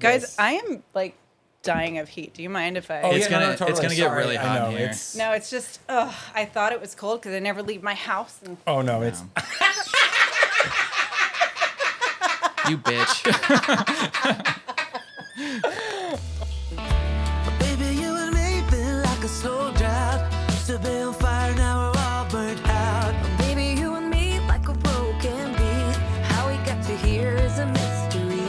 Guys, Yes. I am like dying of heat. Do you mind if I? Oh, It's yeah, gonna no, totally. it's gonna get really Sorry, I hot know, in here. it's- No, it's just. I thought it was cold because I never leave my house. And Oh no, it's You bitch. Baby, you and me been like a slow drought. Used to be on fire, now we're all burnt out. Baby, you and me like a broken beat. How we got to here is a mystery.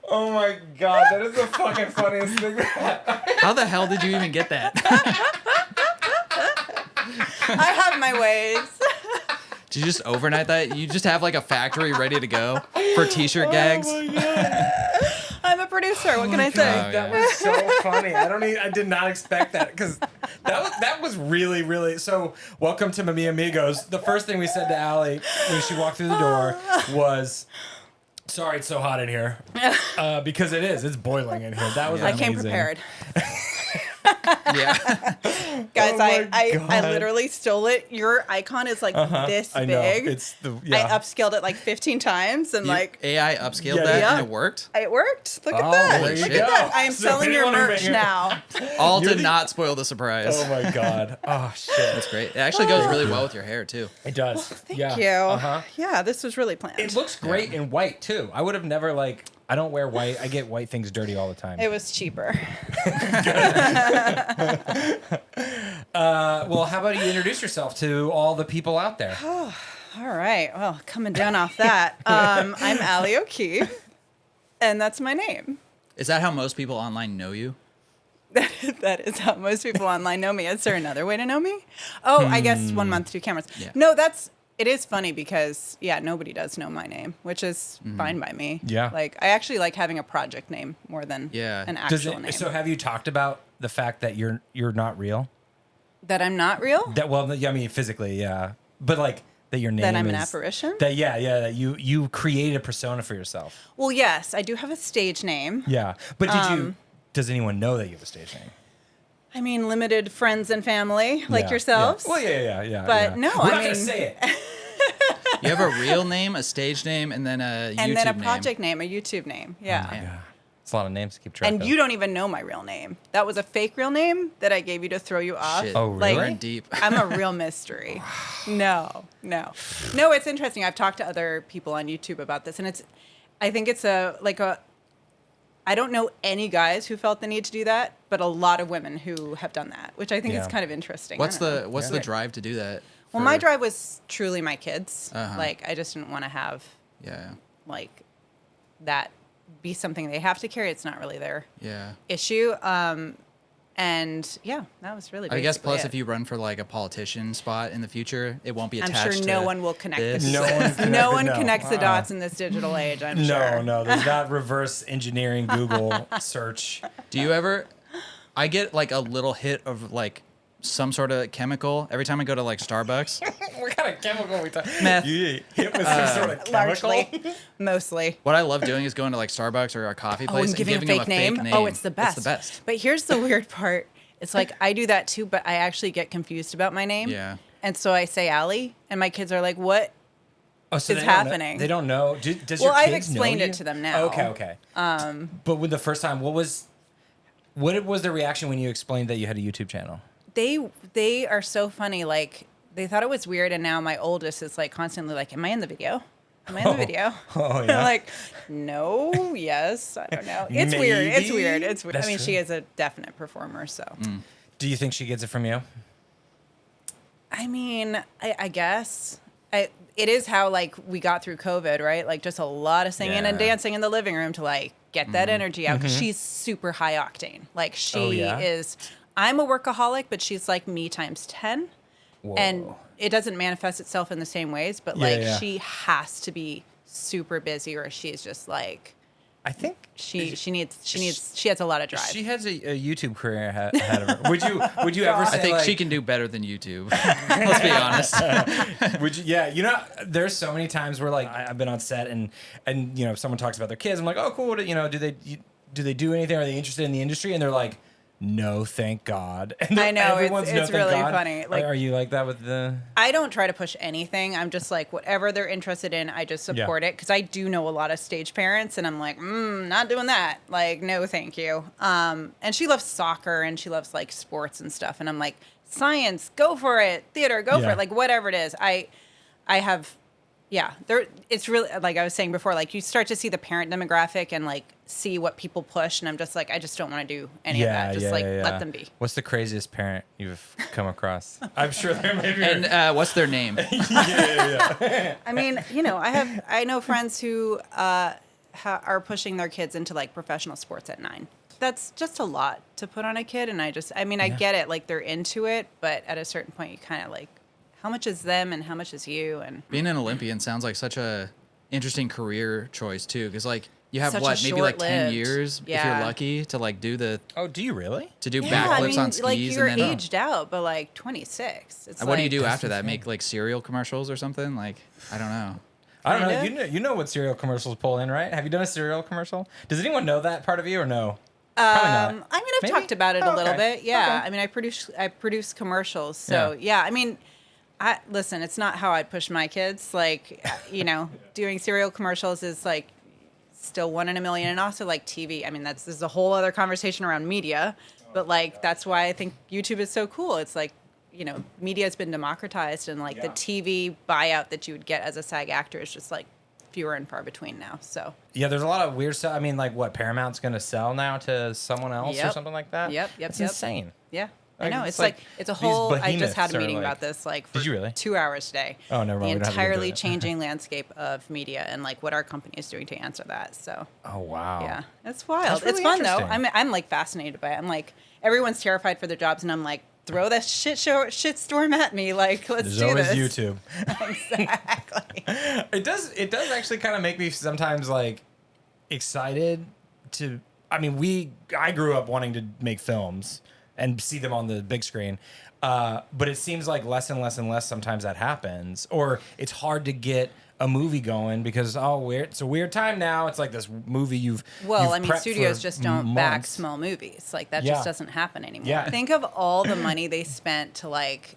Oh my god, that is the fucking funniest thing. How the hell did you even get that? I have my ways. Did you just overnight that? You just have like a factory ready to go for t-shirt gags? I'm a producer. What can I say? God. That was so funny. I did not expect that because that was really. So welcome to Mamiyamigos. The first thing we said to Allie when she walked through the door was, "Sorry, it's so hot in here," because it's boiling in here. That was I amazing. came prepared. Yeah. Guys, Oh my I God. literally stole it. Your icon is like this I know. big. It's the I upscaled it like 15 times and You like AI upscaled Yeah, that yeah. and it worked? it worked. Look at Oh, that. there you Look go. at that. I am So selling your anyone who merch may- now. All You're to the- not spoil the surprise. Oh my god. Oh shit. That's great. It actually goes really well with your hair too. It does. Thank yeah. you. Uh-huh. Yeah, this was really planned. It looks great in white too. I would have never I don't wear white. I get white things dirty all the time. It was cheaper. Well, how about you introduce yourself to all the people out there? All right. Well, coming down off that, I'm Allie Okeefe, and that's my name. Is that how most people online know you? That is how most people online know me. Is there another way to know me? Oh, I guess 1 month, 2 cameras. Yeah. No, it is funny because, yeah, nobody does know my name, which is fine by me. Yeah. Like, I actually like having a project name more than Yeah. an Does actual name. So have you talked about the fact that you're not real? That I'm not real? That I mean physically, yeah. But like that your name That I'm an is- apparition? That that you created a persona for yourself. Well, yes, I do have a stage name. Yeah. But does anyone know that you have a stage name? I mean, limited friends and family like Yeah, yourselves. Yeah. Well, yeah. But yeah. no, We're I not gonna mean- say it. You have a real name, a stage name, and then a YouTube And then a name. project name, a YouTube name. Yeah. Yeah. It's a lot of names to keep track And of. you don't even know my real name. That was a fake real name that I gave you to throw you off. Shit. Oh, really? We're in deep. I'm a real mystery. No. It's interesting. I've talked to other people on YouTube about this, and I think it's I don't know any guys who felt the need to do that, but a lot of women who have done that, which I think is Yeah. kind of interesting. What's I don't know. the drive to do that? Well, my drive was truly my kids. Uh-huh. Like, I just didn't want to have Yeah. like that be something they have to carry. It's not really their Yeah. issue. And yeah, that was really. I guess basically plus it. if you run for like a politician spot in the future, it won't be I'm attached sure to no one will connect this. the No dots. one No one no. connects the dots in this digital age. I'm No, sure. no, there's not reverse engineering Google search. Do you ever I get like a little hit of like some sort of chemical every time I go to like Starbucks. What kind of chemical are we talking? Meth. You hit with some sort of chemical? Largely, mostly. What I love doing is going to like Starbucks or a coffee Oh, place and giving a them fake name. Oh, it's the best. It's the best. But here's the weird part. It's like I do that too, but I actually get confused about my name. Yeah. And so I say Allie, and my kids are like, "What?" Oh, so is they don't know- happening. They don't know. Does Well, your I've kids explained know it you? to them now. Okay. But with the first time, what was the reaction when you explained that you had a YouTube channel? They are so funny. Like they thought it was weird, and now my oldest is like constantly like, "Am I in the video? Am I in the video?" Oh, And yeah. I'm like, no, yes, I don't know. It's weird. It's Maybe? weird. It's weird. That's I mean, true. she is a definite performer, so. Do you think she gets it from you? I mean, I guess it is how like we got through COVID, right? Like just a lot of singing and Yeah. dancing in the living room to like get that energy out because she's super high octane. Like she Oh, yeah? is. I'm a workaholic, but she's like me times 10. Whoa. And it doesn't manifest itself in the same ways, but Yeah, like yeah. she has to be super busy or she's just like I think she has a lot of drive. she has a YouTube career ahead of her. Would you ever say I think like, she can do better than YouTube. Let's be honest. Would you? Yeah, you know, there's so many times where like I've been on set and if someone talks about their kids, I'm like, oh cool, do they do anything? Are they interested in the industry? And they're like, no, thank God. And I know, everyone's it's thank really God. funny. Like, are you like that with the? I don't try to push anything. I'm just like, whatever they're interested in, I just support it. Because I do know a lot of stage parents, and I'm like, not doing that. Like, no, thank you. And she loves soccer, and she loves like sports and stuff. And I'm like, science, go for it. Theater, go for Yeah. it. Like, whatever it is. I have, it's really, like I was saying before, like you start to see the parent demographic and like see what people push. And I'm just like, I just don't want to do any of that. Just let them be. What's the craziest parent you've come across? I'm sure there may be. And what's their name? yeah. I mean, I know friends who are pushing their kids into like professional sports at 9. That's just a lot to put on a kid. And I get it. Like they're into it, but at a certain point you kind of like, how much is them and how much is you? And Being an Olympian sounds like such a interesting career choice too. Cause like you have Such a maybe like 10 short-lived- years if Yeah. you're lucky to like do Oh, do you really? backflips on skis. like you're and then, aged out, but like 26. It's what do you like- do That's after that? insane. Make like cereal commercials or something? Like, I don't know. I don't know. Kinda. You know what cereal commercials pull in, right? Have you done a cereal commercial? Does anyone know that part of you or no? Probably not. I mean, I've Maybe? talked about it Oh, a little okay. bit. Yeah. Okay. I mean, I produce commercials. So yeah, I mean, listen, it's not how I'd push my kids. Like, doing cereal commercials is like still 1 in a million. And also like TV. I mean, this is a whole other conversation around media, but like, that's why I think YouTube is so cool. It's like, media has been democratized and like the TV buyout that you would get as a SAG actor is just like fewer and far between now. So Yeah, there's a lot of weird stuff. I mean, like what Paramount's going to sell now to someone else or Yep. something like that? Yep. It's insane. yeah. I Like, know. it's It's like like it's a these whole. I just had behemoths a are meeting like- about this like for Did you really? 2 hours today. Oh, never mind. The We don't have to get into entirely it. changing landscape of media and like what our company is doing to answer that. So Oh, wow. yeah, it's wild. That's really It's fun though. interesting. I'm like fascinated by it. I'm like everyone's terrified for their jobs, and I'm like throw that shit storm at me. Like let's There's do always this. YouTube. Exactly. It does actually kind of make me sometimes like excited to. I mean, I grew up wanting to make films and see them on the big screen, but it seems like less and less and less sometimes that happens, or it's hard to get a movie going because it's a weird time now. It's like this movie you've prepped Studios for just don't back months. small movies. Like that Yeah. just doesn't happen anymore. Yeah. Think of all the money they spent to like,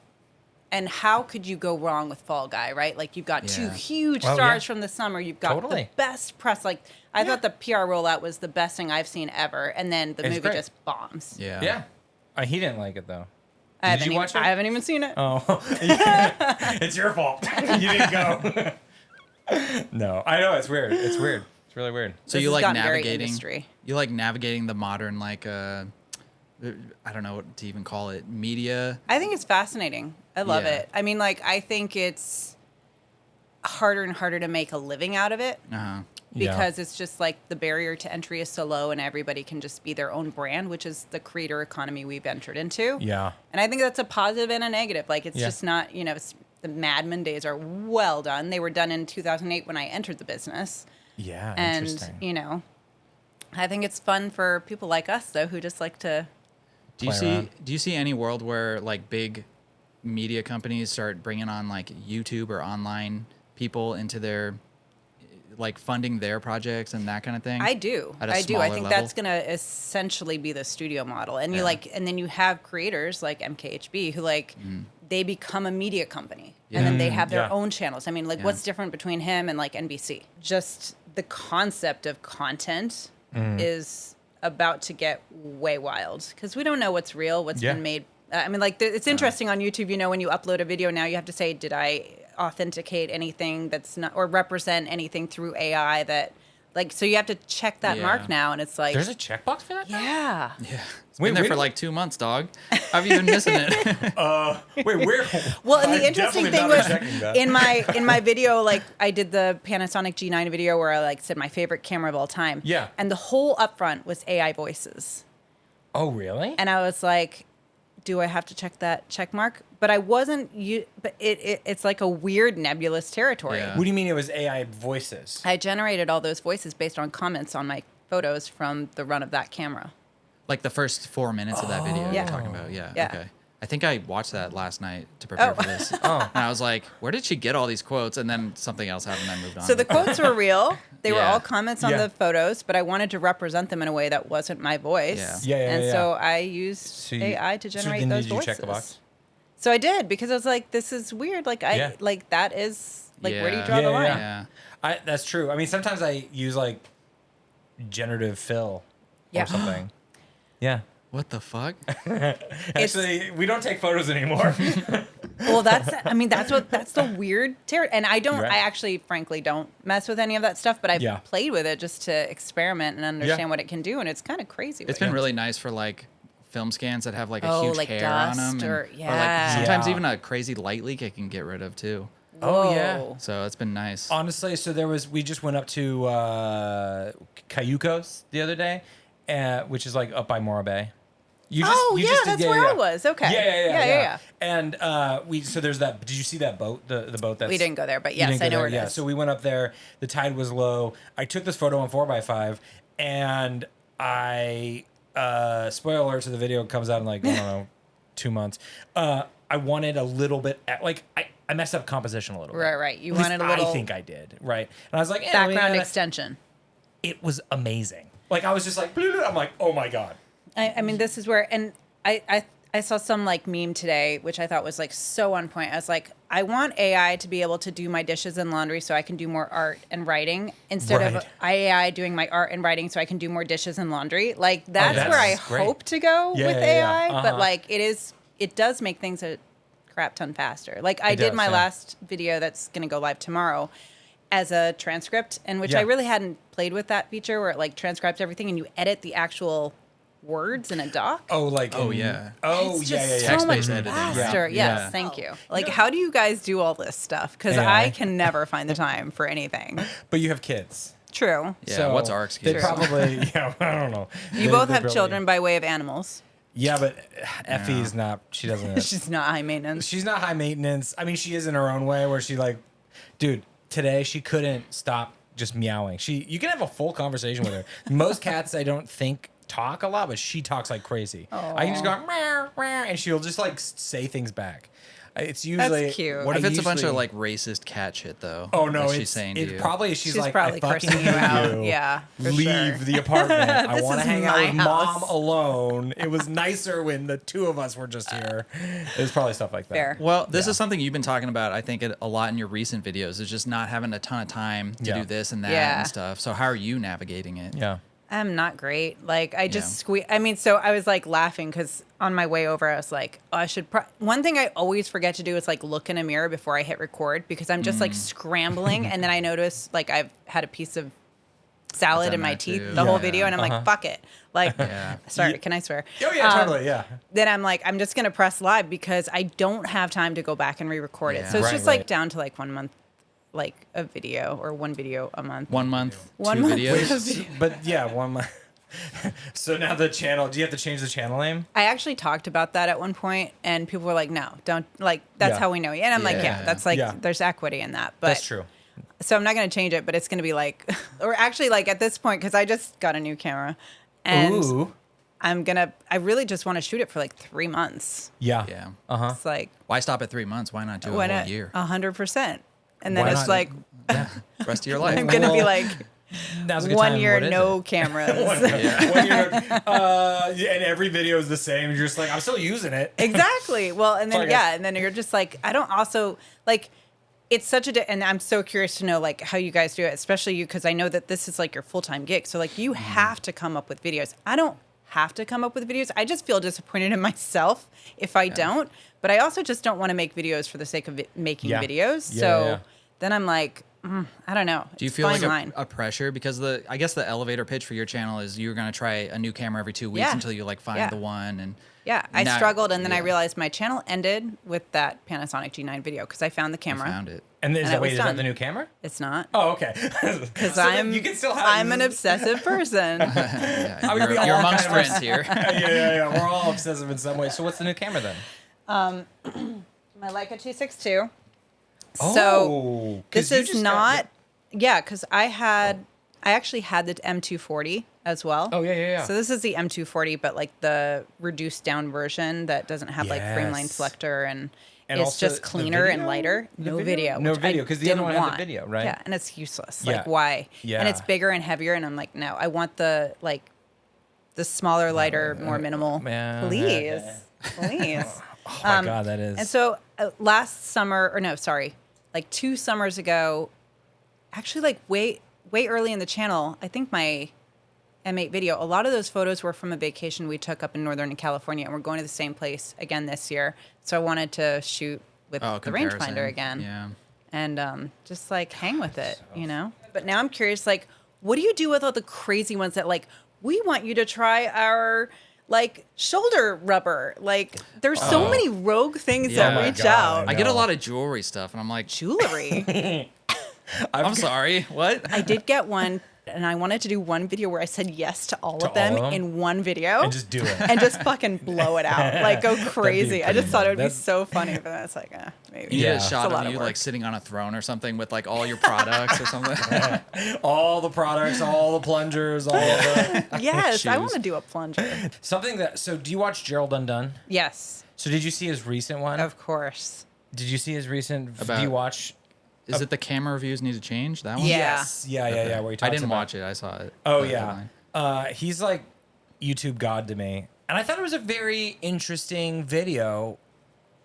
and how could you go wrong with Fall Guy, right? Like you've got two Yeah. huge Oh, stars yeah. from the summer. You've got Totally. the best press. Like I thought the PR rollout was the best thing I've seen ever, and then the It's movie great. just bombs. Yeah. Yeah, he didn't like it though. I Did you watch it? I haven't even seen it. Oh, it's your fault. You didn't go. No, I know it's weird. It's weird. It's really weird. So This you has like gotten very navigating? industry. You like navigating the modern I don't know what to even call it. Media. I think it's fascinating. I love Yeah. it. I mean, like I think it's harder and harder to make a living out of it. Uh-huh. Yeah. Because it's just like the barrier to entry is so low and everybody can just be their own brand, which is the creator economy we've entered into. Yeah. And I think that's a positive and a negative. Like it's Yeah. just not, the Mad Men days are well done. They were done in 2008 when I entered the business. Yeah. And, Interesting. I think it's fun for people like us though who just like to Do you Play see? around. Do you see any world where like big media companies start bringing on like YouTube or online people into their like funding their projects and that kind of thing? I do. At a I do. I smaller think level? that's going to essentially be the studio model. And Yeah. and then you have creators like MKHB who they become a media company Yeah. and then they have their Yeah. own channels. I mean, like Yeah. what's different between him and like NBC? Just the concept of content is about to get way wild because we don't know what's real, what's Yeah. been made. I mean, like it's interesting on YouTube, when you upload a video now, you have to say, did I authenticate anything that's not or represent anything through AI that so you have to check that Yeah. mark now. And it's like, There's a checkbox for that? now? yeah. Yeah. It's Wait, been there wait. for like 2 months, dog. Have you been missing it? Wait, where? Well, and I'm the interesting definitely thing not was checking that. in my video, like I did the Panasonic G9 video where I said my favorite camera of all time. Yeah. And the whole upfront was AI voices. Oh, really? And I was like, do I have to check that check mark? But I wasn't. But it's like a weird nebulous territory. Yeah. What do you mean it was AI voices? I generated all those voices based on comments on my photos from the run of that camera. Like the first 4 minutes of that video Yeah. you're talking about. Yeah. Yeah. Okay. I think I watched that last night to prepare for this. And I was like, where did she get all these quotes? And then something else happened and I moved on. So the quotes were real. They were Yeah. all comments on Yeah. the photos, but I wanted to represent them in a way that wasn't my voice. And so I used AI to generate those did you voices. check the box? So I did, because I was like, this is weird. Like like that is like, where do you draw the line? Yeah. That's true. I mean, sometimes I use like generative fill or something. Yeah. What the fuck? Actually, we don't take photos anymore. Well, that's the weird territory. And I Right. actually, frankly, don't mess with any of that stuff, but I've played with it just to experiment and understand what it can do. And it's kind of crazy. It's been really nice for like film scans that have like a Oh, huge like hair on dust them. or- like yeah. sometimes Yeah. even a crazy light leak it can get rid of too. Oh, yeah. Whoa. So it's been nice. Honestly, so we just went up to Cayucos the other day, which is like up by Mora Bay. That's where I was. Okay. Yeah. And so there's that. Did you see that boat? The boat that's. We didn't go there, but You yes, didn't go I know there? where it is. Yeah. So we went up there. The tide was low. I took this photo on 4x5, and I spoiler alert to the video comes out in like I don't know 2 months. I wanted a little bit like I messed up composition a little bit. Right. You At least wanted a little I think I did. Right. And I was like, let me background add extension. it was amazing. Like I was just like, I'm like, oh my god. I mean, this is where, and I saw some like meme today, which I thought was like so on point. I was like, I want AI to be able to do my dishes and laundry so I can do more art and writing instead of Right. AI doing my art and writing so I can do more dishes and laundry. Like that's that's where I great. hope to go Yeah, with yeah, yeah. AI, but like it does make things a crap ton faster. Like I It did does, my yeah. last video that's going to go live tomorrow as a transcript, in which Yeah. I really hadn't played with that feature where it like transcribes everything and you edit the actual words in a doc. Oh, like Oh, in- yeah. Oh, It's yeah, just yeah, yeah. so Text-based much editing. faster. Yeah. Yes, Yeah. thank you. Like, how do you guys do all this stuff? Because AI. I can never find the time for anything. But you have kids. True. Yeah, So what's our excuse? They probably, I don't know. You both have children by way of animals. Yeah, but Effie's not. She doesn't. She's not high maintenance. She's not high maintenance. I mean, she is in her own way, where she like, dude. Today she couldn't stop just meowing. You can have a full conversation with her. Most cats, I don't think, talk a lot, but she talks like crazy. I can just go meow, meow, and she'll just like say things back. It's usually That's cute. What if I it's a bunch of usually- like racist cat shit though? Oh no, that she's it's saying to it you? probably she's like probably I fucking cursing you hate out. you. Yeah, for leave sure. the apartment. I This want to is hang out my with house. mom alone. It was nicer when the two of us were just here. It was probably stuff like that. Fair. Well, this is something you've been talking about, I think, a lot in your recent videos, is just not having a ton of time to Yeah. do this and that Yeah. and stuff. So how are you navigating it? Yeah. I'm not great. Like I just Yeah. squeeze. I mean, so I was like laughing because on my way over, I was like, oh, I should. One thing I always forget to do is like look in a mirror before I hit record because I'm just like scrambling, and then I notice like I've had a piece of salad done in my that teeth too. the whole Yeah. video, and I'm like, fuck it. Like, Yeah. sorry, can I swear? Oh yeah, totally. Yeah. Then I'm like, I'm just gonna press live because I don't have time to go back and re-record it. Yeah. So it's Right, just right. like down to like 1 month, like a video or one video a month. 1 month, 1 two month. videos. But yeah, one month. So now the channel. Do you have to change the channel name? I actually talked about that at one point, and people were like, "No, don't like. That's Yeah. how we know you." And I'm like, "Yeah, Yeah. that's like Yeah. there's equity in that." But That's true. So I'm not going to change it, but it's going to be like, or actually like at this point, because I just got a new camera, and Ooh. I really just want to shoot it for like 3 months. Yeah. Yeah. It's like Why stop at 3 months? Why not do a when whole year? 100%, and then Why it's not? like Rest of your life. I'm going to be Well, like Now's a good 1 time. year What is no it? cameras. 1 year. And every video is the same. You're just like, I'm still using it. Exactly. Well, and then Sorry, yeah, guys. and then you're just like, I don't also like. It's such and I'm so curious to know like how you guys do it, especially you, because I know that this is like your full time gig. So like you have to come up with videos. I don't have to come up with videos. I just feel disappointed in myself if I don't. But I also just don't want to make videos for the sake of making Yeah. videos. Yeah, so yeah. then I'm like, I don't know. Do you It's feel fine like line. a pressure? Because I guess the elevator pitch for your channel is you're going to try a new camera every 2 weeks Yeah. until you like find Yeah. the one. And Yeah, I now- struggled, and then I yeah. realized my channel ended with that Panasonic G9 video because I found the I camera. found it. And is And that it was wait, is that done. the new camera? It's not. Oh, okay. Because So then you can still have. I'm an obsessive person. Yeah, I mean, you're, we all you're amongst kind of- friends here. yeah. We're all obsessive in some way. So what's the new camera then? My Leica 262. Oh, So 'cause this you is just got- not. Yeah, because I actually had the M240 as well. Oh, yeah. So this is the M240, but like the reduced down version that doesn't have like frame line Yes. selector and And it's also just the cleaner and video? lighter. The No video? video. No which I video, 'cause the other didn't one had the want. video, right? Yeah, and it's useless. Yeah. Like why? Yeah. And it's bigger and heavier, and I'm like, no, I want the smaller, lighter, more minimal. man, Please, okay. please. Oh my God, that is. And so last summer, or no, sorry, like 2 summers ago, actually like way early in the channel, I think my M8 video, a lot of those photos were from a vacation we took up in Northern California, and we're going to the same place again this year. So I wanted to shoot with the comparison. rangefinder again. Yeah. And just like hang with it, you know? But now I'm curious, like, what do you do with all the crazy ones that like, we want you to try our like shoulder rubber? Like, there's so many rogue things Yeah. that Oh my reach God, out. I get a No. lot of jewelry stuff, and I'm like, Jewelry. I'm sorry, what? I did get one, and I wanted to do one video where I said yes to all To of them all of them? in one video. And just do it. And just fucking blow it out. Like, go crazy. I pretty just thought it would be that's- so funny, but then it's like, maybe. You Yeah. get a It's shot a lot of of you work. like sitting on a throne or something with like all your products or something. all the products, all the plungers, all of the Yes, I Shoes. want to do a plunger. something that. So, do you watch Gerald Undone? Yes, So, did you see his recent one? of course. Did you see his recent? About- do you watch? Is it the camera reviews need to change? That one? Yeah. Yes. Yeah. Where he I talks didn't about- watch it. I saw it. Oh The yeah. headline. He's like YouTube god to me, and I thought it was a very interesting video,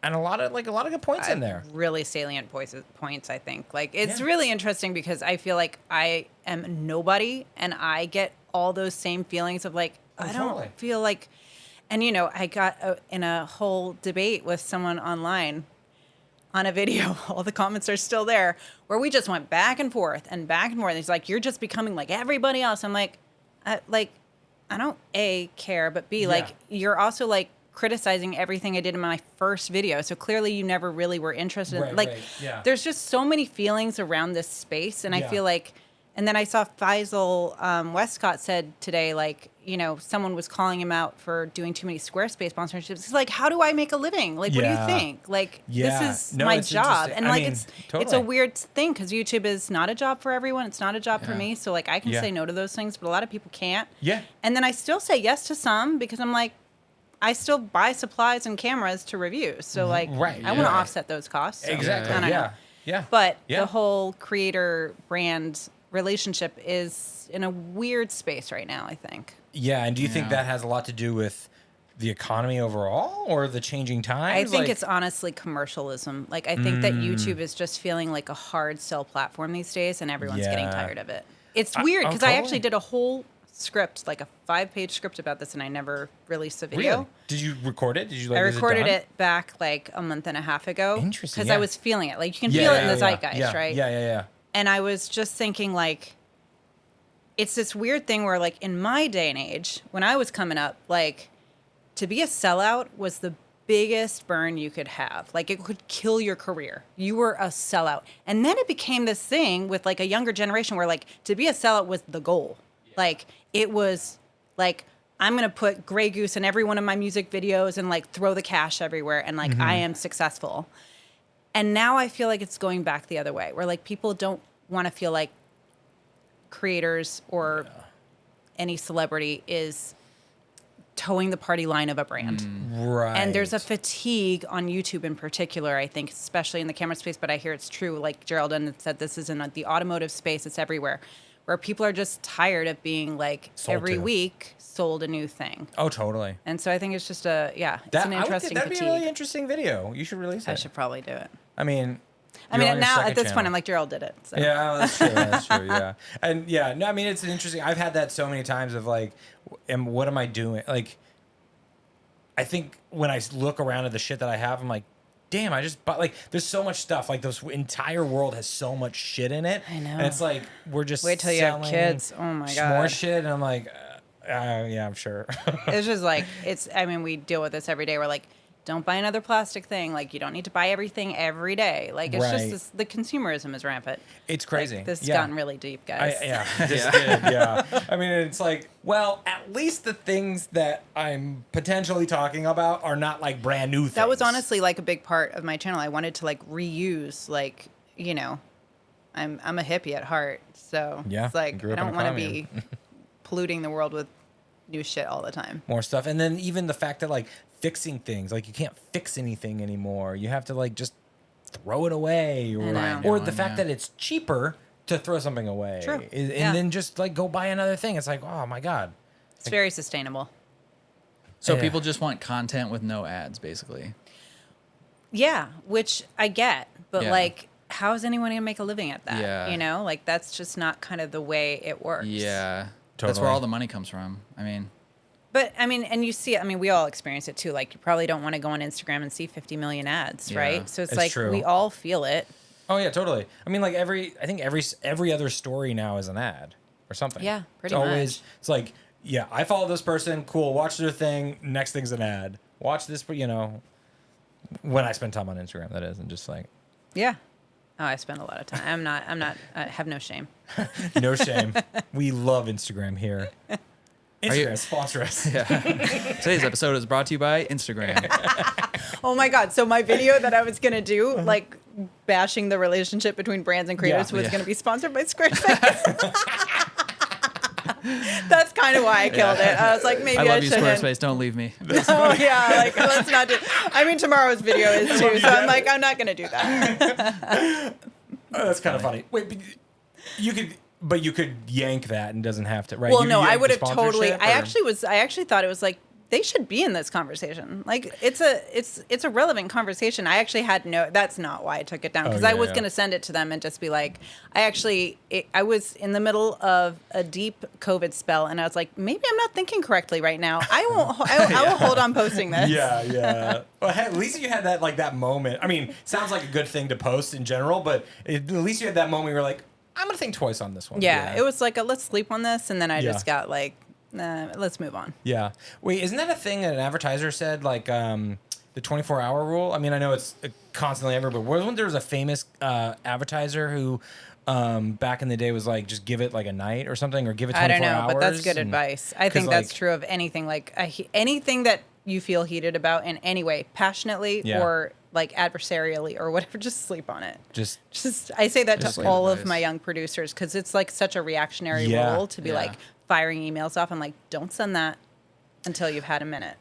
and a lot of good points in there. Really salient points, I think. Like, it's Yeah. really interesting because I feel like I am nobody, and I get all those same feelings of like, I don't totally. feel like, and you know, I got in a whole debate with someone online on a video. All the comments are still there, where we just went back and forth and back and forth. He's like, you're just becoming like everybody else. I'm like, I don't A, care, but B, like, you're also like criticizing everything I did in my first video. So clearly you never really were interested in, Right, like, right, yeah. there's just so many feelings around this space. And I Yeah. feel like, and then I saw Faisal Westcott said today, like, you know, someone was calling him out for doing too many Squarespace sponsorships. It's like, how do I make a living? Like, what do Yeah. you think? Like, Yeah. this is No, my it's job. interesting. And I like, mean, it's a totally. weird thing because YouTube is not a job for everyone. It's not a job for Yeah. me. So like, I can Yeah. say no to those things, but a lot of people can't. Yeah. And then I still say yes to some because I'm like, I still buy supplies and cameras to review. So like, Right, I want to yeah. offset those costs. So Exactly. I don't know. Yeah. But Yeah. the whole creator brand relationship is in a weird space right now, I think. Yeah. And do you think Yeah. that has a lot to do with the economy overall, or the changing times? I think Like- it's honestly commercialism. Like, I think that YouTube is just feeling like a hard sell platform these days, and everyone's getting Yeah. tired of it. It's weird because I totally. actually did a whole script, like a 5-page script about this, and I never released the video. Really? Did you record it? Did you? Like, I is recorded done? it back like a month and a half ago. Interesting, Because yeah. I was feeling it. Like, you can feel it in the zeitgeist, yeah, right? Yeah. And I was just thinking, like, it's this weird thing where, like, in my day and age, when I was coming up, like, to be a sellout was the biggest burn you could have. Like, it could kill your career. You were a sellout. And then it became this thing with, like, a younger generation where, like, to be a sellout was the goal. Like, it was, like, I'm going to put Grey Goose in every one of my music videos and, like, throw the cash everywhere. And, like, I am successful. And now I feel like it's going back the other way, where, like, people don't want to feel like creators or any celebrity is towing the party line of a brand. Right. And there's a fatigue on YouTube in particular, I think, especially in the camera space, but I hear it's true. Like Gerald said, this is in the automotive space, it's everywhere, where people are just tired of being like Sold every to. week sold a new thing. Oh, totally. And so I think it's just it's That an I would interesting think that'd fatigue. be a really interesting video. You should release it. I should probably do it. I mean, I you're on mean, your now second at this point, channel. I'm like, Gerald did it. So. Yeah, that's true. That's true. Yeah, and yeah, no, I mean, it's interesting. I've had that so many times of like, and what am I doing? Like, I think when I look around at the shit that I have, I'm like, damn, I just bought, like, there's so much stuff. Like, this entire world has so much shit in it. I know. And it's like, we're just Wait till you have selling kids. Oh my More God. shit. And I'm like, yeah, I'm sure. It's just like, I mean, we deal with this every day. We're like, don't buy another plastic thing. Like, you don't need to buy everything every day. Like, it's Right. just this, the consumerism is rampant. It's crazy. Like, this has Yeah. gotten really deep, guys. Yeah, this did, yeah. I mean, it's like, well, at least the things that I'm potentially talking about are not like brand new things. That was honestly like a big part of my channel. I wanted to like reuse, like, you know, I'm a hippie at heart. So Yeah, it's like, grew I up in don't a want to commune. be polluting the world with new shit all the time. More stuff. And then even the fact that like fixing things, like you can't fix anything anymore. You have to like just throw it away, or know. the fact that it's cheaper to throw something away. True. And Yeah. then just like go buy another thing. It's like, oh my God. It's very sustainable. So Yeah. people just want content with no ads, basically. Yeah, which I get, but Yeah. like, how is anyone gonna make a living at that? Yeah. You know, like that's just not kind of the way it works. Yeah. That's Totally. where all the money comes from. I mean, But I mean, and you see it. I mean, we all experience it too. Like, you probably don't want to go on Instagram and see 50 million ads, Yeah. right? So it's It's like true. we all feel it. Oh yeah, totally. I mean, like I think every other story now is an ad or something. Yeah, pretty it's always, much. It's like, yeah, I follow this person. Cool. Watch their thing. Next thing's an ad. Watch this. You know, when I spend time on Instagram, that is, and just like, Yeah. Oh, I spend a lot of time. I'm not. I have no shame. no shame. We love Instagram here. Instagram, sponsor us. today's episode is brought to you by Instagram. Oh my God. So my video that I was going to do, like bashing the relationship between brands and creators, Yeah. was Yeah. going to be sponsored by Squarespace. That's kind of why I killed it. I was like, maybe I I, love you, shouldn't. Squarespace. Don't leave me. Oh yeah, like let's not do. I mean, tomorrow's video is too, so I'm like, I'm not going to do that. Oh, that's kind of funny. Wait, but you could yank that and doesn't have to, right? Well, You no, yank I the would have totally. sponsorship, I actually thought it was like they should be in this conversation. Like it's a relevant conversation. I actually had no. That's not why I took it down, because I yeah, was yeah. going to send it to them and just be like, I was in the middle of a deep COVID spell, and I was like, maybe I'm not thinking correctly right now. I won't. I will hold on posting this. Yeah, yeah. Well, at least you had that moment. I mean, sounds like a good thing to post in general, but at least you had that moment where you're like, I'm gonna think twice on this one. Yeah, it was like a let's sleep on this, and then I just Yeah. got like, nah, let's move on. Yeah. Wait, isn't that a thing that an advertiser said, like the 24-hour rule? I mean, I know it's constantly everywhere, but wasn't there a famous advertiser who back in the day was like, just give it like a night or something, or give it 24 I don't know, hours? but that's good and- advice. I think 'cause, that's like- true of anything. Like anything that you feel heated about in any way, passionately Yeah. or like adversarially or whatever, just sleep on it. Just I say that Just to good all of advice. my young producers, because it's like such a reactionary Yeah. role to be Yeah. like firing emails off. I'm like, don't send that until you've had a minute.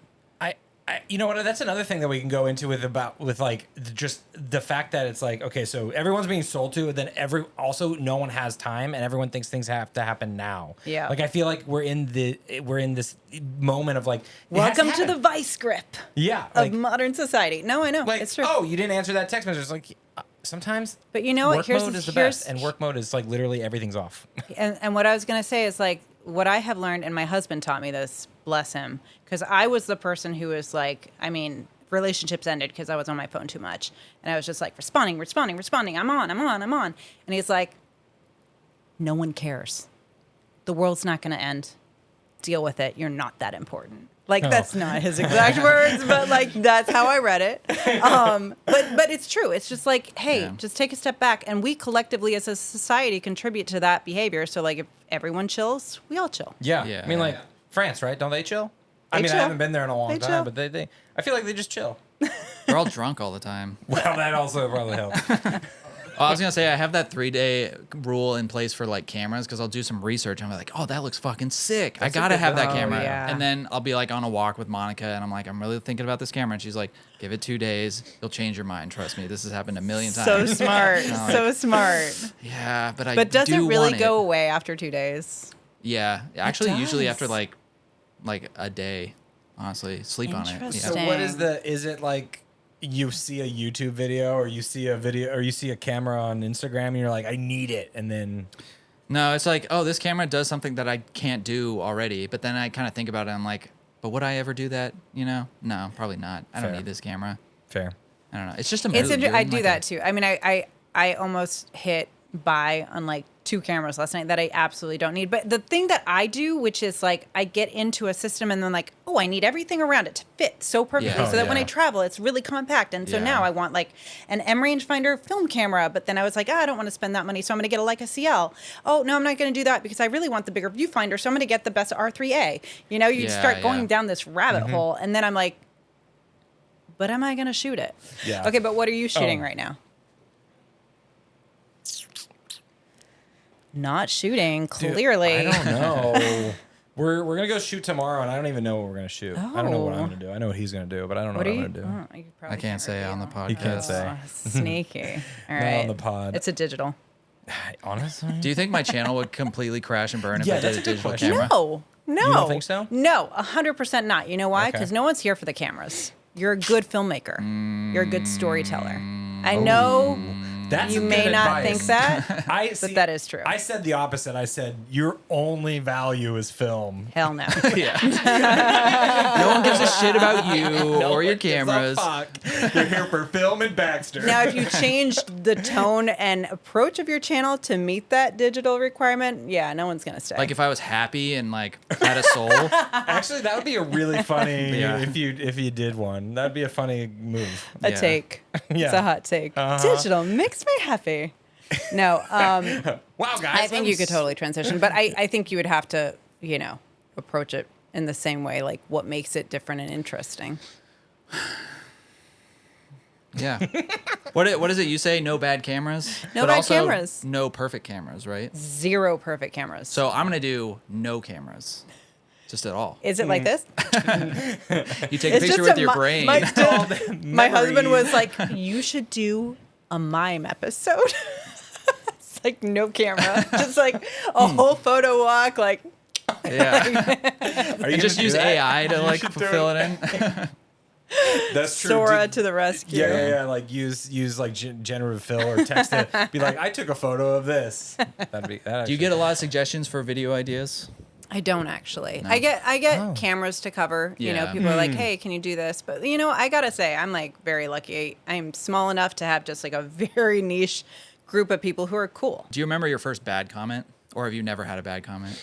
you know what? That's another thing that we can go into with like just the fact that it's like, okay, so everyone's being sold to, and then also no one has time, and everyone thinks things have to happen now. Yeah. Like I feel like we're in this moment of like, it has Welcome to the happen. vice grip yeah, of like, modern society. No, I know. like it's true. oh, you didn't answer that text message. It's like sometimes, But you know what? work mode is the best, and work mode is like literally everything's off. And what I was going to say is like what I have learned, and my husband taught me this, bless him, because I was the person who was like, I mean, relationships ended because I was on my phone too much. And I was just like responding. I'm on. And he's like, no one cares. The world's not going to end. Deal with it. You're not that important. Like, that's not his exact words, but like, that's how I read it. But it's true. It's just like, hey, Yeah. just take a step back. And we collectively as a society contribute to that behavior. So like if everyone chills, we all chill. Yeah. Yeah. I mean, like France, right? Don't they chill? I They mean, chill. I haven't been there in a long They time, chill. but they I feel like they just chill. They're all drunk all the time. Well, that also probably helps. Oh, I was gonna say I have that 3-day rule in place for like cameras, because I'll do some research and I'm like, oh, that looks fucking sick. I gotta have that Oh, camera. yeah. And then I'll be like on a walk with Monica, and I'm like, I'm really thinking about this camera, and she's like, give it 2 days, you'll change your mind. Trust me, this has happened a million times. So smart. And I'm So like, smart. yeah, but I But does it do really want go away after 2 days? Yeah, actually, usually after does. like a day, honestly, sleep on it. Interesting. So what is it like you see a YouTube video or you see a video or you see a camera on Instagram and you're like, I need it, and then No, it's like, oh, this camera does something that I can't do already. But then I kind of think about it. I'm like, but would I ever do that? You know? No, probably not. I don't Fair. need this camera. fair. I don't know. It's just a mood. It's You're I in, do like, that too. I mean, I almost hit buy on like 2 cameras last night that I absolutely don't need. But the thing that I do, which is like I get into a system and then like, oh, I need everything around it to fit so perfectly, Yeah. so that when I Yeah. travel, it's really compact. And so Yeah. now I want like an M rangefinder film camera. But then I was like, I don't want to spend that money, so I'm going to get a Leica CL. Oh no, I'm not going to do that because I really want the bigger viewfinder, so I'm going to get the best R3A. You know, you Yeah, start going yeah. down this rabbit hole, and then I'm like, but am I going to shoot it? Yeah. Okay, but what are you shooting Oh. right now? Not shooting, Dude, clearly. I don't know. We're gonna go shoot tomorrow, and I don't even know what we're gonna shoot. I don't know what I'm Oh. gonna do. I know what he's gonna do, but I don't know what, What are I'm you? gonna do. You probably I can't say on the reveal. podcast. You can't say. Oh, sneaky. All Not right. on the pod. It's a digital. Honestly, Do you think my channel would completely crash and burn if Yeah, I that's did a a good digital question. camera? No. No. You don't think so? No, 100% not. You know why? Okay. Because no one's here for the cameras. You're a good filmmaker. You're a good storyteller. I know that's you some may good not advice. think that, I but that is true. I said the opposite. I said your only value is film. Hell no. Yeah. No one gives a shit about you or your one gives a cameras. fuck. You're here for film and Baxter. Now, if you changed the tone and approach of your channel to meet that digital requirement, yeah, no one's gonna stay. Like if I was happy and like had a soul. Actually, that would be a really funny Yeah. if you did one. That'd be a funny move. a yeah. take. Yeah. It's a hot take. Uh-huh. Digital makes me happy. No, Wow, guys! I think you could totally transition, but I think you would have to, approach it in the same way. Like, what makes it different and interesting? Yeah. What is it you say? No bad cameras? No But bad also cameras. No perfect cameras, right? 0 perfect cameras. So I'm going to do no cameras. Just at all. Is it like this? You take a picture with your brain. My husband was like, you should do a mime episode. It's like no camera, just like a whole photo walk, like Yeah. Are you And just gonna do use that? AI to like should do fulfill it in. That's true. Sora Dude, to the rescue. yeah. Like use like generative fill or text it. Be like, I took a photo of this. That Do you get a lot of suggestions for video ideas? I don't actually. No. I get Oh. cameras to cover. Yeah. People are like, "Hey, can you do this?" But I gotta say, I'm like very lucky. I'm small enough to have just like a very niche group of people who are cool. Do you remember your first bad comment? Or have you never had a bad comment?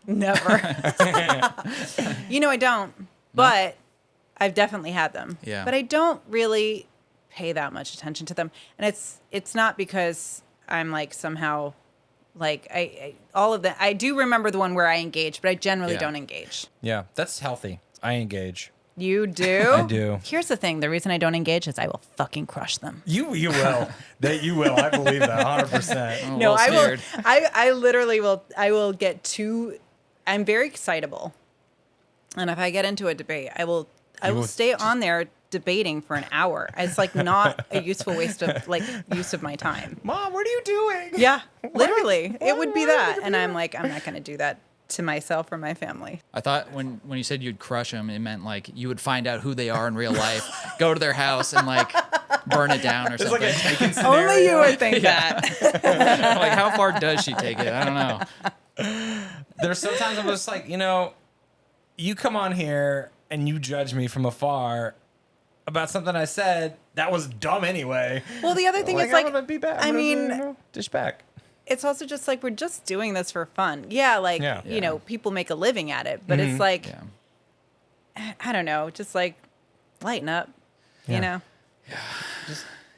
Never. I don't. But I've definitely had them. Yeah. But I don't really pay that much attention to them, and it's not because I'm like somehow like I all of that. I do remember the one where I engaged, but I generally Yeah. don't engage. Yeah, that's healthy. I engage. You do? I do. Here's the thing. The reason I don't engage is I will fucking crush them. You will. That you will. I believe that 100%. Oh, No, well I will. sneered. I literally will. I will get too. I'm very excitable, and if I get into a debate, I will will stay on there debating for an hour. It's like not a useful waste of use of my time. Mom, what are you doing? Yeah, literally, it would be why are that, you and I'm like, I'm not going to do that to myself or my family. I thought when you said you'd crush them, it meant like you would find out who they are in real life, go to their house and like burn it down or It's something. like a taken scenario. Only you would think that. Like how far does she take it? I don't know. There's sometimes I'm just like, you come on here and you judge me from afar about something I said that was dumb anyway. Well, the other thing is I'm like, gonna be back. I mean, dish back. it's also just like we're just doing this for fun. Yeah, like Yeah. people make a living at it, but it's like Yeah. I don't know, just like lighten up, Yeah. you know.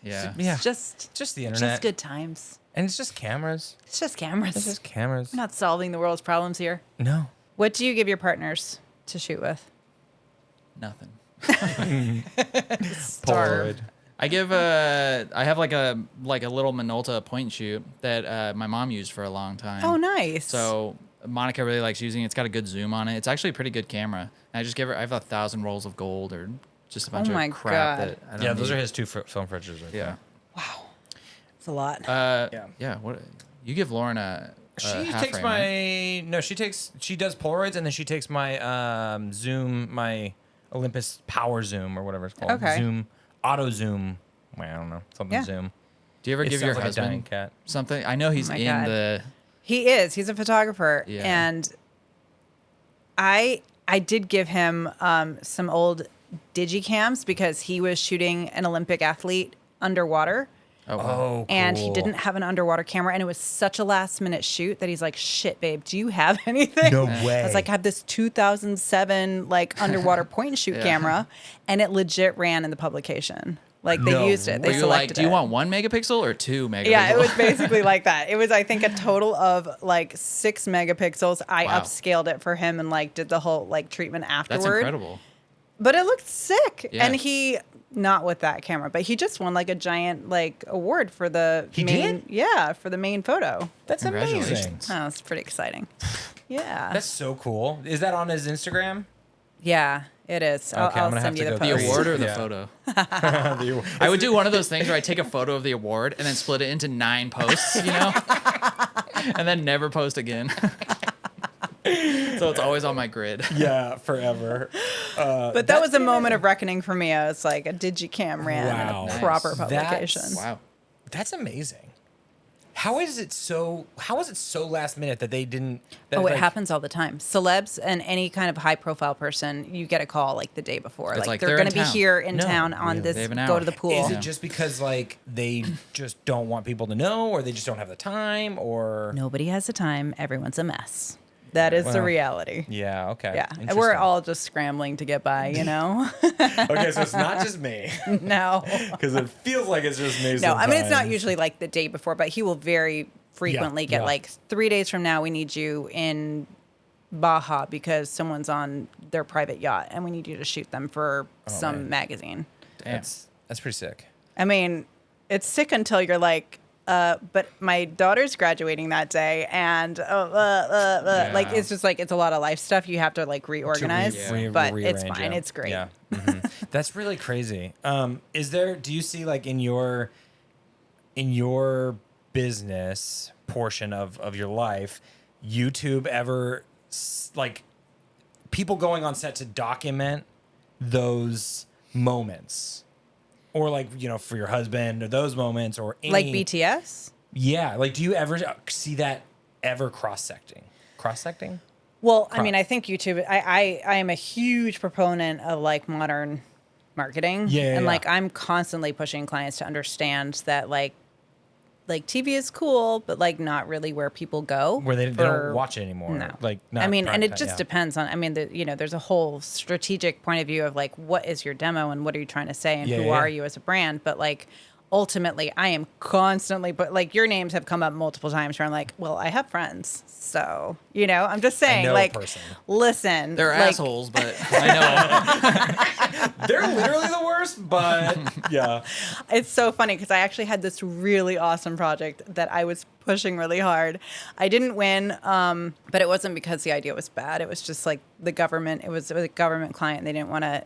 Yeah. Yeah, It's just the internet, just good times. and it's just cameras. It's just cameras. It's just cameras. We're not solving the world's problems here. No. What do you give your partners to shoot with? Nothing. Polaroid. I have like a little Minolta point and shoot that my mom used for a long time. Oh, nice. So Monica really likes using it. It's got a good zoom on it. It's actually a pretty good camera. And I just give her. I have 1,000 rolls of gold or just a bunch Oh my of crap God. that I don't Yeah, those need. are his two film fridges right Yeah. it's a lot. Yeah. What you give Lauren a She half takes frame, right? she does Polaroids, and then she takes my zoom, my Olympus power zoom or whatever it's called. Okay. Zoom, auto zoom. Well, I don't know, something Yeah. zoom. Do you ever It give your sounds like a dying husband cat. something? I know he's my in God. the. He is. He's a photographer, Yeah. and I did give him some old digicams because he was shooting an Olympic athlete underwater. Oh, wow. Oh, And he cool. didn't have an underwater camera, and it was such a last minute shoot that he's like, "Shit, babe, do you have anything?" No I way. was like, "I have this 2007 like underwater point and shoot Yeah. camera," and it legit ran in the publication. Like they No used it. They Were you selected like, do you it. want 1 megapixel or 2 megapixels? Yeah, it was basically like that. It was, I think, a total of like 6 megapixels. I Wow. upscaled it for him and like did the whole like treatment afterward. That's incredible. But it looked sick. Yeah. And he, not with that camera, but he just won like a giant like award for the He main. did? Yeah, for the main photo. That's Congratulations. amazing. Oh, it's pretty exciting. Yeah. That's so cool. Is that on his Instagram? Yeah, it is. Okay, I'm I'll gonna have send you to the go The post. award or the Yeah. photo? The- I would do one of those things where I take a photo of the award and then split it into 9 posts, you know, and then never post again. So it's always on my grid. Yeah, forever. But that That's was a pretty moment amazing. of reckoning for me. I was like, a digicam ran Wow. a Nice. proper That's- publication. Wow. That's amazing. How is it so last minute that they didn't? That Oh, it like- happens all the time. Celebs and any kind of high profile person, you get a call like the day before. It's like, they're they're going in to be town. here in No, town on really. this, They have an go hour. to the pool. Is Yeah. it just because like they just don't want people to know, or they just don't have the time, or Nobody has the time. Everyone's a mess. That is the Well, reality. Yeah. Okay. Yeah. And Interesting. we're all just scrambling to get by, you know? Okay, so it's not just me, No. because it feels like it's just me. No, I mean, it's not sometimes. usually like the day before, but he will very frequently get yeah. like 3 days from now, we need you in Baja because someone's on their private yacht and we need you to shoot them for some man. magazine. Damn. That's pretty sick. I mean, it's sick until you're like, but my daughter's graduating that day, and like it's just like it's a lot of life stuff you have to like reorganize, but it's rearrange, fine. yeah. It's great. Yeah. That's really crazy. Do you see like in your business portion of your life, YouTube ever like people going on set to document those moments? Or like, for your husband or those moments or any, Like BTS. Yeah. Like, do you ever see that ever cross-secting? Cross-secting? Well, I mean, I think YouTube. I am a huge proponent of like modern marketing, and like I'm constantly pushing clients to understand that like TV is cool, but like not really where people go. Where they don't watch it anymore. No. Like, not I mean, and it prime just time, depends on. I mean, there's a whole strategic point of view of like what is your demo and what are you trying to say and who are you as a brand, but like. Ultimately, I am constantly, but like your names have come up multiple times where I'm like, well, I have friends. So, I'm just saying, know a like, person. listen. They're like, assholes, but I know. They're literally the worst, but yeah. It's so funny because I actually had this really awesome project that I was pushing really hard. I didn't win, but it wasn't because the idea was bad. It was just like the government, it was a government client. They didn't want to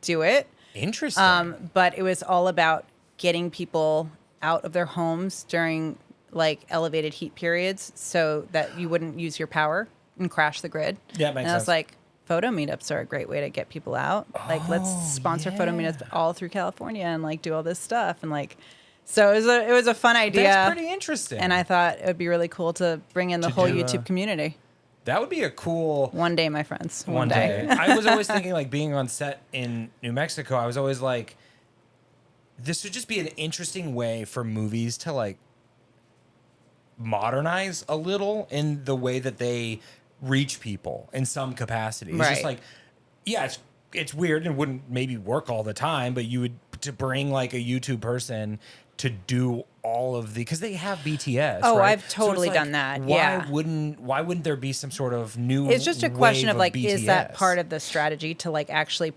do it. Interesting. But it was all about getting people out of their homes during like elevated heat periods so that you wouldn't use your power and crash the grid. Yeah, it makes and I was sense. like, photo meetups are a great way to get people out. Like, let's sponsor photo meetups all through California and like do all this stuff. And like, so it was a fun idea. That's pretty interesting. And I thought it would be really cool to bring in the whole do YouTube community. that would be a cool One day, my friends. one day. I was always thinking like being on set in New Mexico, I was always like, this would just be an interesting way for movies to like modernize a little in the way that they reach people in some capacity. It's just Right. like, yeah, it's weird and wouldn't maybe work all the time, but you would to bring like a YouTube person to do all of the because they have BTS. Oh, right? I've So it's totally like, done that, Why yeah. wouldn't there be some sort of new? It's just a question wave of like, is that BTS? part of the strategy to like actually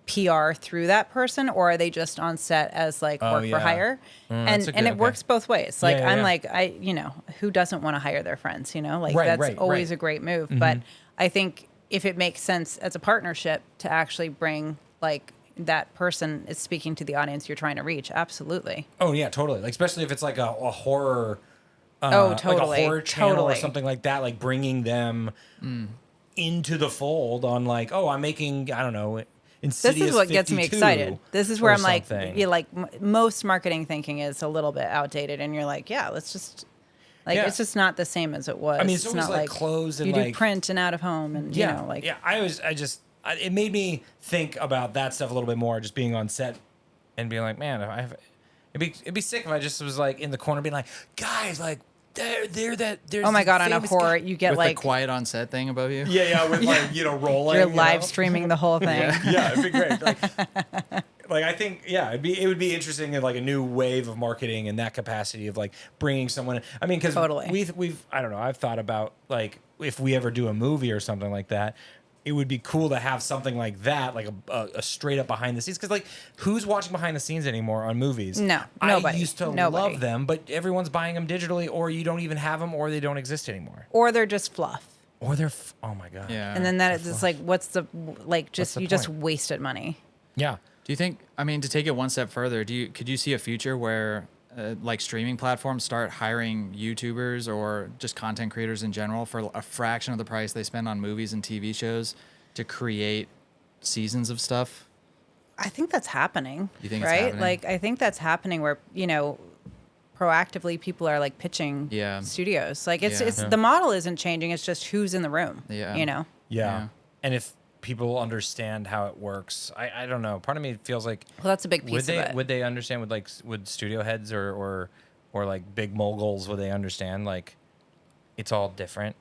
PR through that person, or are they just on set as like work yeah. for hire? that's And a good- it works both ways. Like Yeah, I'm yeah. like who doesn't want to hire their friends? Like Right, that's right, always right. a great move. But I think if it makes sense as a partnership to actually bring like that person is speaking to the audience you're trying to reach, absolutely. Oh yeah, totally. Like especially if it's like a horror. Oh, Like totally, a horror channel or totally. something like that. Like bringing them into the fold on like, oh, I'm making I don't know. This Insidious is what gets me 52 excited. This is where or I'm like, something. most marketing thinking is a little bit outdated, and you're like, yeah, let's just like Yeah. it's just not the same as it was. I mean, it's it's always not like clothes and you do like- print and out of home, and like yeah. It made me think about that stuff a little bit more, just being on set and being like, man, it'd be sick if I just was like in the corner being like, guys, like they're that. There's oh my the god, on a famous horror guy." you get With like the quiet on set thing above you. Yeah, with like rolling. you're you live know? streaming the whole thing. Yeah, it'd be great. Like I think, yeah, it would be interesting in like a new wave of marketing in that capacity of like bringing someone in. I mean, because Totally. we've I don't know. I've thought about like if we ever do a movie or something like that, it would be cool to have something like that, like a straight up behind the scenes. Because like, who's watching behind the scenes anymore on movies? No, I nobody. used to Nobody. love them, but everyone's buying them digitally, or you don't even have them, or they don't exist anymore. Or they're just fluff. Or they're oh my god. Yeah. And then that is like, what's the like? Just the you just point? wasted money. Yeah. Do you think? I mean, to take it one step further, could you see a future where like streaming platforms start hiring YouTubers or just content creators in general for a fraction of the price they spend on movies and TV shows to create seasons of stuff? I think that's happening. You think it's right? happening? Like I think that's happening where proactively people are like pitching studios. Like it's the model isn't changing. It's just who's in the room. Yeah. Yeah. Yeah. And if people understand how it works, I don't know. Part of me feels like Well, that's a big piece of it. would they understand would studio heads or like big moguls, would they understand like it's all different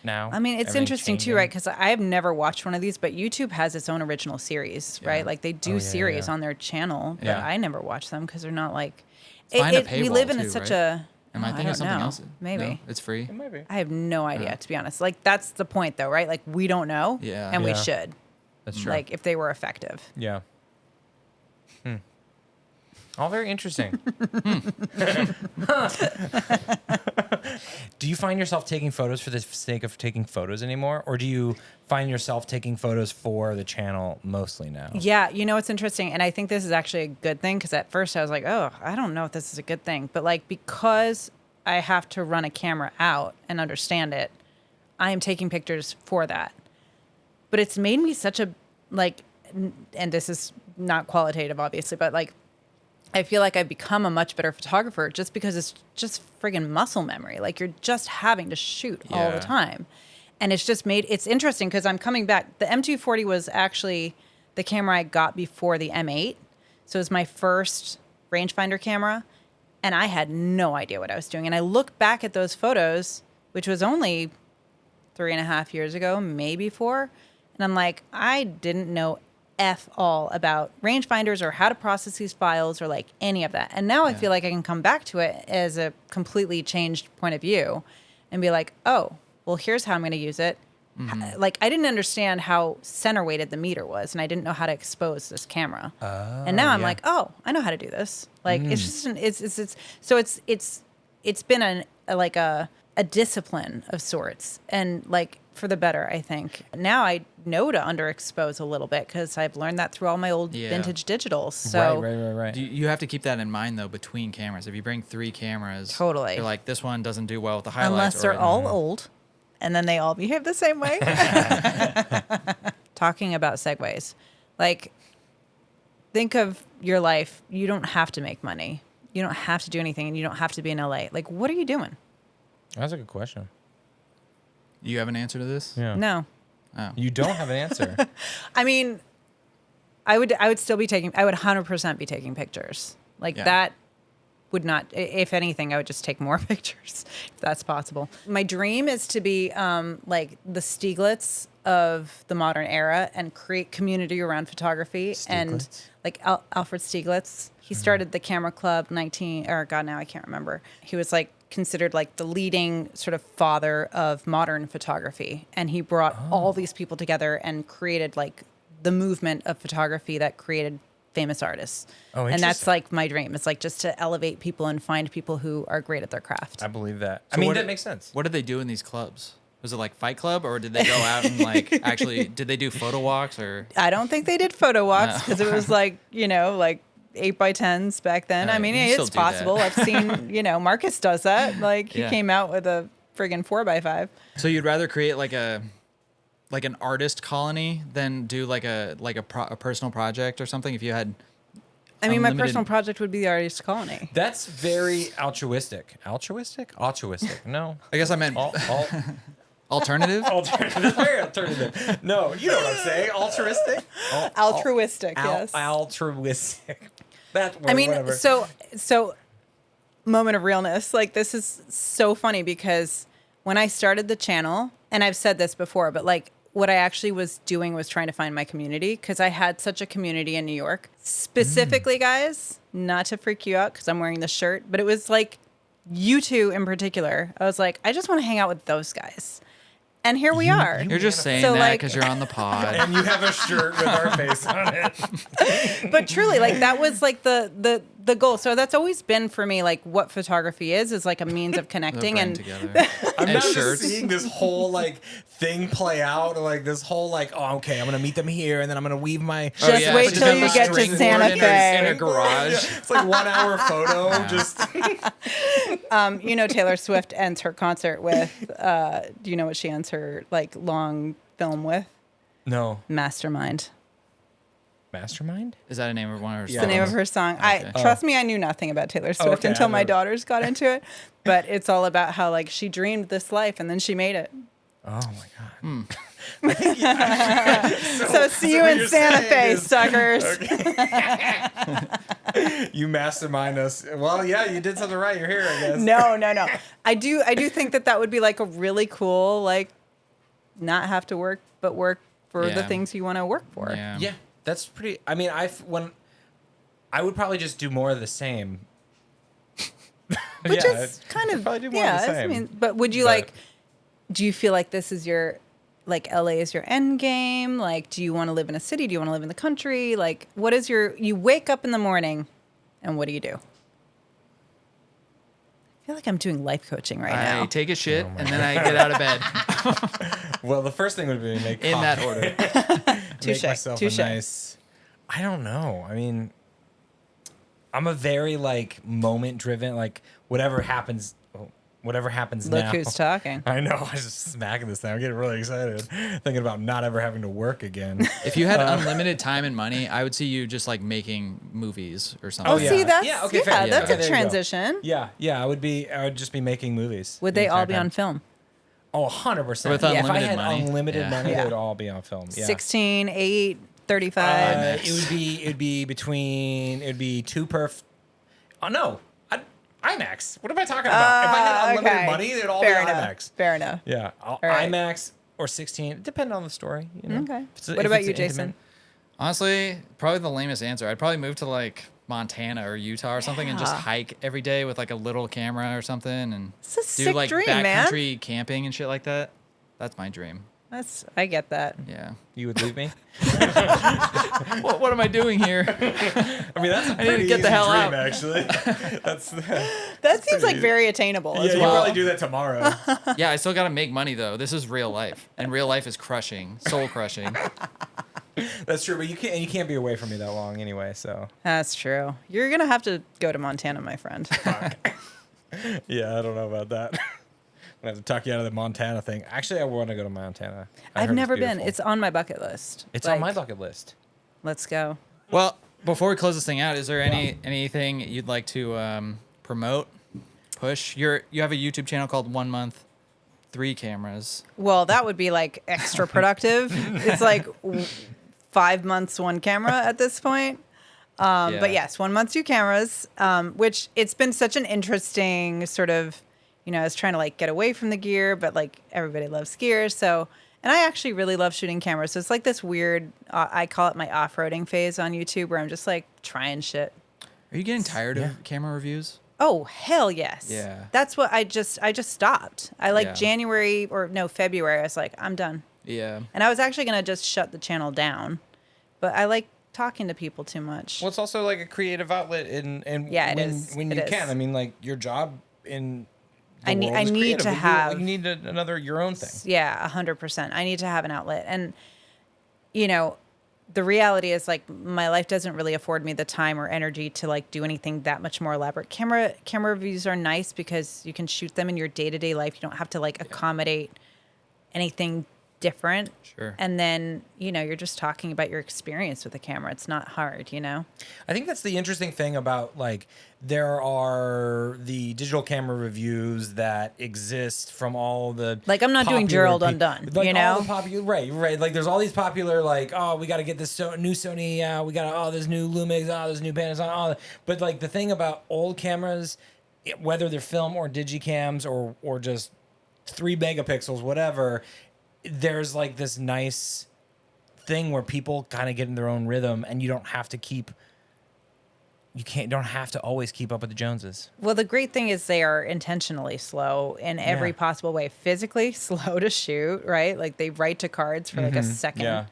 now? I mean, it's Everything's interesting too, changing? right? Because I have never watched one of these, but YouTube has its own original series, right? Like they do series on their channel, but Yeah. I never watch them because they're not like. behind a We paywall live in too, such right? a. Am I I thinking don't of something know. else? Maybe. No, it's free. It might be. I have no idea, to be honest. Like that's the point, though, right? Like we don't know, Yeah. and we Yeah. should. That's true. Like if they were effective. Yeah. All very interesting. Do you find yourself taking photos for the sake of taking photos anymore? Or do you find yourself taking photos for the channel mostly now? Yeah, it's interesting, and I think this is actually a good thing because at first I was like, oh, I don't know if this is a good thing, but like because I have to run a camera out and understand it, I am taking pictures for that. But it's made me such a and this is not qualitative, obviously, but like I feel like I've become a much better photographer just because it's just friggin' muscle memory. Like you're just having to shoot all the Yeah. time. And it's just it's interesting because I'm coming back. The M240 was actually the camera I got before the M8. So it was my first rangefinder camera. And I had no idea what I was doing. And I look back at those photos, which was only 3.5 years ago, maybe 4. And I'm like, I didn't know F all about rangefinders or how to process these files or like any of that. And now I feel like I can come back to it as a completely changed point of view and be like, oh, well, here's how I'm going to use it. Like I didn't understand how center weighted the meter was, and I didn't know how to expose this camera. And now I'm like, oh, I know how to do this. Like it's just it's been a discipline of sorts, and like for the better, I think. Now I know to underexpose a little bit because I've learned that through all my old vintage digitals. So Right. You have to keep that in mind though between cameras. If you bring 3 cameras, Totally. you're like, this one doesn't do well with the highlights. unless they're all old, and then they all behave the same way. Talking about segues, like think of your life. You don't have to make money. You don't have to do anything, and you don't have to be in LA. Like, what are you doing? That's a good question. You have an answer to this? Yeah. No. You don't have an answer. I mean, I would still be taking. I would 100% be taking pictures. Like Yeah. that would not. If anything, I would just take more pictures if that's possible. My dream is to be like the Stieglitz of the modern era and create community around photography. And Stieglitz? like Alfred Stieglitz, he started the Camera Club now I can't remember. He was like considered like the leading sort of father of modern photography, and he brought all these people together and created like the movement of photography that created famous artists. Oh, and that's interesting. like my dream. It's like just to elevate people and find people who are great at their craft. I believe that. So I mean, what that did- makes sense. What did they do in these clubs? Was it like Fight Club, or did they go out and like actually? Did they do photo walks or? I don't think they did photo walks because it was like, like 8x10s back then. I Right, mean, you still it's do that. possible. I've seen, Marcus does that. Like he Yeah. came out with a friggin' 4x5. So you'd rather create like an artist colony than do like a personal project or something? If you had, I mean, my unlimited- personal project would be the artist colony. That's very altruistic. Altruistic? No. I guess I meant alternative. Alternative. Very alternative. No, you know what I'm saying. Altruistic? Altruistic, yes. Altruistic. That word, I mean, whatever. so moment of realness. Like this is so funny because when I started the channel, and I've said this before, but like what I actually was doing was trying to find my community because I had such a community in New York. Specifically, guys, not to freak you out because I'm wearing this shirt, but it was like you two in particular. I was like, I just want to hang out with those guys. And here we are. You're just saying So, that like- because you're on the pod. and you have a shirt with our face on it. But truly, like that was like the the goal. So that's always been for me, like what photography is like a means of connecting. Brain And together. I'm And not shirts. just seeing this whole like thing play out, like this whole like, oh, okay, I'm gonna meet them here, and then I'm gonna weave my. Just wait she's till got you the get to string Santa board in Fe. her garage. It's like 1 hour photo. Just Taylor Swift ends her concert with, do you know what she ends her like long film with? no Mastermind. mastermind. Is that a name of one of her It's songs? the name of her song. Okay. Trust me, I knew nothing about Taylor Swift okay, until I my know. daughters got into it. But it's all about how like she dreamed this life and then she made it. Oh my god. So see you what in you're Santa saying Fe, is- suckers. You mastermind us. Well, yeah, you did something right. You're here, I guess. No. I do think that would be like a really cool, like not have to work, but work for the Yeah. things you want to work for. Yeah. Yeah, that's pretty. I mean, I would probably just do more of the same. Which Yeah, is kind of, probably do more of the I same. mean, but would you like, do you feel like this is your, like LA is your end game? Like, do you want to live in a city? Do you want to live in the country? Like, what is you wake up in the morning and what do you do? I feel like I'm doing life coaching right I now. take a shit and then I get out of bed Well, the first thing would be make in that coffee. order. Touche, Make myself touche. a nice. I don't know. I mean, I'm a very like moment driven. Like whatever happens Look now. who's talking. I know. I was just smacking this thing. I'm getting really excited, thinking about not ever having to work again. If you had unlimited time and money, I would see you just like making movies or something. Oh, yeah. see, that's Yeah, okay, fair. that's Yeah. a There you go. transition. Yeah. I would just be making movies. Would the they all entire be time. on film? Oh, 100%. With If I unlimited had money. unlimited Yeah. money, Yeah. it would all be on film. Yeah. 16, 8, 35. It would be between. It would be two perf. Oh no, IMAX. What am I talking about? If I had unlimited okay. money, it'd all Fair be enough. IMAX. Fair enough. Yeah, right. IMAX or 16. Depend on the story. You know? Okay. If What if about it's you, Jason? intimate. Honestly, probably the lamest answer. I'd probably move to like Montana or Utah or something and just Yeah. hike every day with like a little camera or something and It's a do sick like dream, man. backcountry camping and shit like that. That's my dream. I get that. Yeah. You would leave me? What am I doing here? I mean, that's a need to pretty get the easy hell dream, out. actually. That's That seems like very attainable yeah. as You well. probably do that tomorrow. Yeah, I still got to make money though. This is real life, and real life is crushing, soul crushing. That's true, but you can't be away from me that long anyway. So That's true. You're gonna have to go to Montana, my friend. yeah, I don't know about that. I have to talk you out of the Montana thing. Actually, I want to go to Montana. I I've heard never been. beautiful. It's on my bucket list. It's Like, on my bucket list. Let's go. Well, before we close this thing out, is there anything you'd like to promote, push? You have a YouTube channel called 1 Month, 3 Cameras. Well, that would be like extra productive. It's like 5 months, 1 camera at this point. Yeah. But yes, 1 month, 2 cameras, which it's been such an interesting sort of, I was trying to like get away from the gear, but like everybody loves gear. So, and I actually really love shooting cameras. So it's like this weird, I call it my off-roading phase on YouTube where I'm just like trying shit. Are you getting tired of camera reviews? Oh, hell yes. Yeah. That's what I just stopped. I like Yeah. February, I was like, I'm done. Yeah. And I was actually going to just shut the channel down, but I like talking to people too much. Well, it's also like a creative outlet, and Yeah, it when, is. when It you is. can. I mean, like your job in the I need- world I is need creative, to but have- you need another your own thing. Yeah, 100%. I need to have an outlet. And, the reality is like my life doesn't really afford me the time or energy to like do anything that much more elaborate. Camera reviews are nice because you can shoot them in your day-to-day life. You don't have to like accommodate anything different. Sure. And then, you're just talking about your experience with the camera. It's not hard, I think that's the interesting thing about like there are the digital camera reviews that exist from all the Like, I'm not doing popular Gerald pe- Undone, like you all know? the popular right like there's all these popular like we got to get this new Sony out, we got this new Lumix, this new Panasonic, but like the thing about old cameras, whether they're film or digicams or just 3 megapixels whatever, there's like this nice thing where people kind of get in their own rhythm and you don't have to always keep up with the Joneses. Well, the great thing is they are intentionally slow in every Yeah. possible way. Physically slow to shoot, right? Like they write to cards for like a second. Yeah.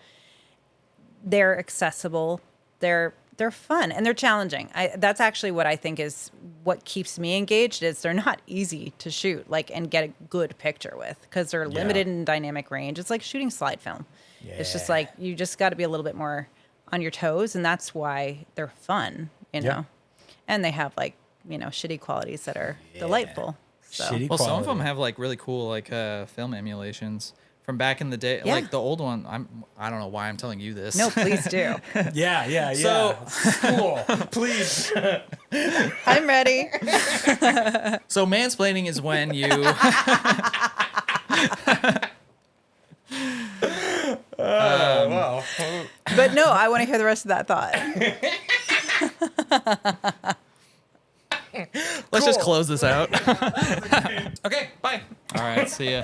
They're accessible. They're they're fun and they're challenging. That's actually what I think is what keeps me engaged is they're not easy to shoot and get a good picture with because they're limited in dynamic range. It's like shooting slide film. Yeah. It's just like you just got to be a little bit more on your toes, and that's why they're fun, you know. And they have like, you know, shitty qualities that are delightful. So. Shitty Well, some of quality. them have like really cool like film emulations from back in the day. Like the old one, I don't know why I'm telling you this. No, please do. Yeah. So- Cool. Please. I'm ready. So mansplaining is when you Wow. But no, I want to hear the rest of that thought. let's just close this out. Okay, bye. All right, see ya.